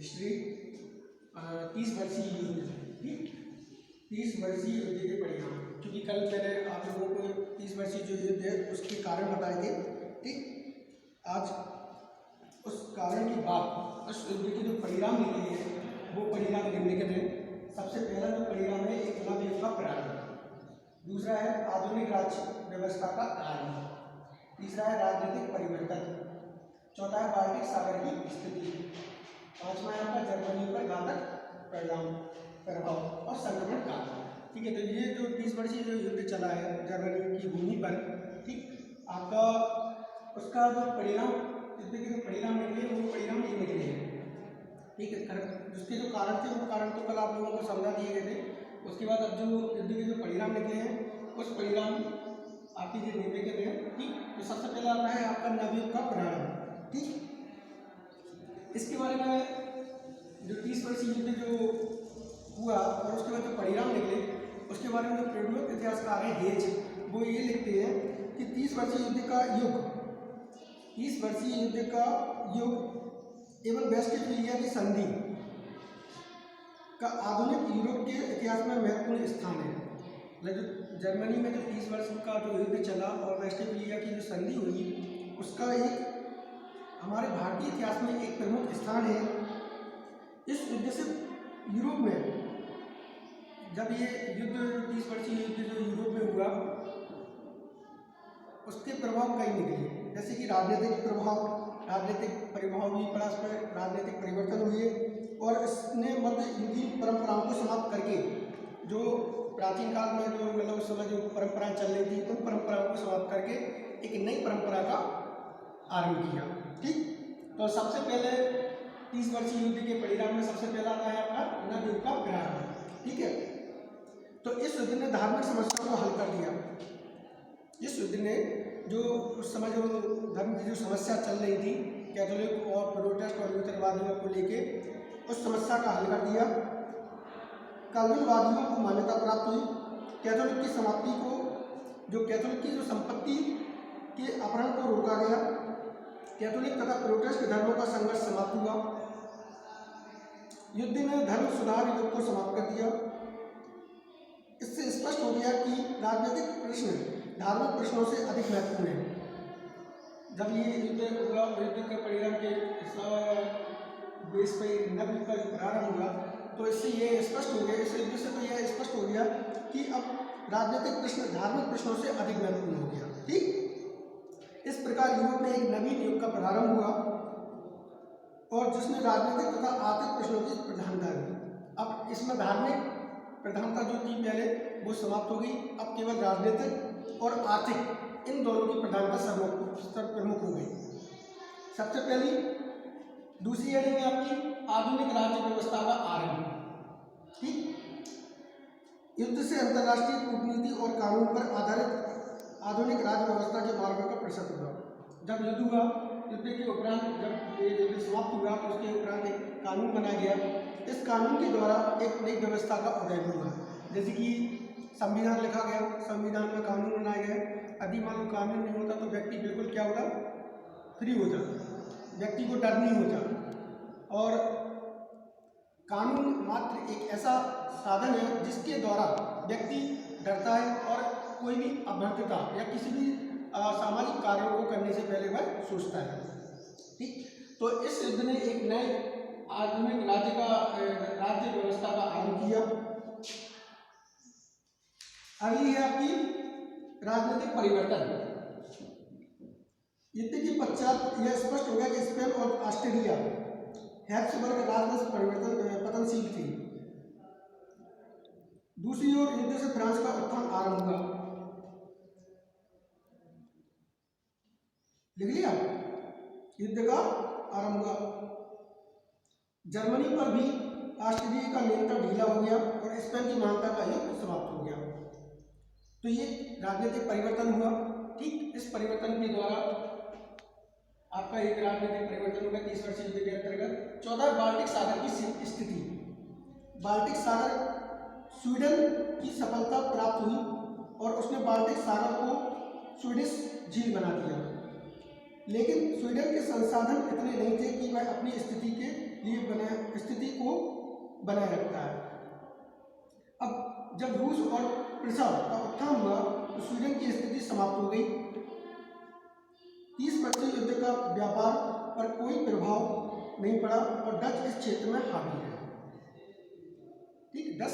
History 30 वर्षीय युद्ध, ठीक, 30 वर्षीय युद्ध के परिणाम, क्योंकि कल मैंने आप लोगों को 30 वर्षीय जो युद्ध है उसके कारण बताए थे, ठीक। आज उस कारण की बात, उस युद्ध के जो परिणाम निकले हैं वो परिणाम निम्नलिखित हैं। सबसे पहला जो परिणाम है एक नवयुग का प्रारंभ, दूसरा है आधुनिक राज्य व्यवस्था का आरंभ, तीसरा है राजनीतिक परिवर्तन, चौथा है बाल्टिक सागर की स्थिति, पांचवा है आपका जर्मनी पर घातक प्रभाव और संक्रमण काल, ठीक है। तो ये जो 30 वर्षीय जो युद्ध चला है जर्मनी की भूमि पर, ठीक, आपका उसका जो परिणाम, युद्ध के जो परिणाम निकले वो परिणाम ये निकले हैं, ठीक है। जिसके जो कारण थे वो कारण तो कल आप लोगों को समझा दिए गए थे। उसके बाद अब जो युद्ध के जो परिणाम निकले हैं उस परिणाम आपकी जो निम्नलिखित हैं, ठीक। तो सबसे पहला आता है आपका नवयुग का प्रारंभ, ठीक। इसके बारे में जो 30 वर्षीय युद्ध जो हुआ और उसके बाद जो परिणाम निकले उसके बारे में जो प्रमुख इतिहासकार हैं हेज, वो ये लिखते हैं कि 30 वर्षीय युद्ध का युग, 30 वर्षीय युद्ध का युग एवं वेस्टफैलिया की संधि का आधुनिक यूरोप के इतिहास में महत्वपूर्ण स्थान है। मतलब जर्मनी में जो 30 वर्ष का जो युद्ध चला और वेस्टफैलिया की जो संधि हुई उसका एक हमारे भारतीय इतिहास में एक प्रमुख स्थान है। इस युद्ध से यूरोप में जब ये युद्ध 30 वर्षीय युद्ध जो यूरोप में हुआ उसके प्रभाव कई निकले, जैसे कि राजनीतिक प्रभाव भी पड़ा, उस पर राजनीतिक परिवर्तन हुए और इसने मध्य युगीन परंपराओं को समाप्त करके जो प्राचीन काल में जो मतलब उस समय जो परंपराएं चल रही थी उन परंपराओं को समाप्त करके एक नई परंपरा का आरंभ किया, ठीक। तो सबसे पहले 30 वर्षीय युद्ध के परिणाम में सबसे पहला आता है आपका नवयुग का प्रारंभ, ठीक है। तो इस युद्ध ने धार्मिक समस्याओं को हल कर दिया। इस युद्ध ने जो उस समय जो धर्म की जो समस्या चल रही थी कैथोलिक और प्रोटेस्टेंट और लूथरवादियों को लेके उस समस्या का हल कर दिया। कैल्विनवादियों को मान्यता प्राप्त हुई, कैथोलिक की समाप्ति को, जो कैथोलिक की जो संपत्ति के अपहरण को रोका गया, कैथोलिक तथा प्रोटेस्टेंट धर्मों का संघर्ष समाप्त हुआ। युद्ध ने धर्म सुधार युग को समाप्त कर दिया। इससे स्पष्ट हो गया कि राजनीतिक प्रश्न धार्मिक प्रश्नों से अधिक महत्वपूर्ण है। जब ये युद्ध हुआ, युद्ध के परिणाम के बेस पर नवयुग का प्रारंभ हुआ तो इससे ये स्पष्ट हो गया, इस युद्ध से तो यह स्पष्ट हो गया कि अब राजनीतिक प्रश्न धार्मिक प्रश्नों से अधिक महत्वपूर्ण हो गया, ठीक। इस प्रकार यूरोप में एक नवीन युग का प्रारंभ हुआ और जिसमें राजनीतिक तथा आर्थिक प्रश्नों की प्रधानता हुई। अब इसमें धार्मिक प्रधानता जो थी पहले वो समाप्त हो गई, अब केवल राजनीतिक और आर्थिक इन दोनों की प्रधानता सर्वप्रमुख हो गई। सबसे पहली दूसरी हेडिंग है आपकी आधुनिक राज्य व्यवस्था का आरंभ, ठीक। युद्ध से अंतर्राष्ट्रीय कूटनीति और कानून पर आधारित आधुनिक राज्य व्यवस्था के मार्गों का प्रसार हुआ। जब युद्ध हुआ, युद्ध के उपरांत जब ये युद्ध समाप्त हुआ तो उसके उपरांत एक कानून बनाया गया। इस कानून के द्वारा एक नई व्यवस्था का उदय हुआ, जैसे कि संविधान लिखा गया, संविधान में कानून बनाए गए। यदि मान लो कानून नहीं होता तो व्यक्ति बिल्कुल क्या होता, फ्री हो जाता, व्यक्ति को डर नहीं होता। और कानून मात्र एक ऐसा साधन है जिसके द्वारा व्यक्ति डरता है और कोई भी अभद्रता या किसी भी सामाजिक कार्यों को करने से पहले वह सोचता है, ठीक। तो इस युद्ध ने एक नए आधुनिक राज्य व्यवस्था का आरंभ किया। अगली है आपकी राजनीतिक परिवर्तन। युद्ध के पश्चात यह स्पष्ट हो गया कि स्पेन और ऑस्ट्रेलिया हैब्सबर्ग राजवंश पतनशील थी। दूसरी ओर युद्ध से फ्रांस का उत्थान आरंभ हुआ। लिख लिया, युद्ध का आरंभ हुआ। जर्मनी पर भी ऑस्ट्रेलिया का नियंत्रण ढीला हो गया और स्पेन की महानता का युग समाप्त हो गया। तो ये राजनीतिक परिवर्तन हुआ, ठीक। इस परिवर्तन के द्वारा आपका एक राजनीतिक परिवर्तन होगा 30 वर्षीय युद्ध के अंतर्गत। 14 बाल्टिक सागर की स्थिति। बाल्टिक सागर स्वीडन की सफलता प्राप्त हुई और उसने बाल्टिक सागर को स्वीडिश झील बना दिया। लेकिन स्वीडन के संसाधन इतने नहीं थे कि वह अपनी स्थिति के लिए बनाए रखता है। अब जब रूस और प्रुसिया का उत्थान हुआ तो स्वीडन की स्थिति समाप्त हो गई। 30 वर्षीय युद्ध का व्यापार पर कोई प्रभाव नहीं पड़ा और डच इस क्षेत्र में हावी रहे। ठीक, 10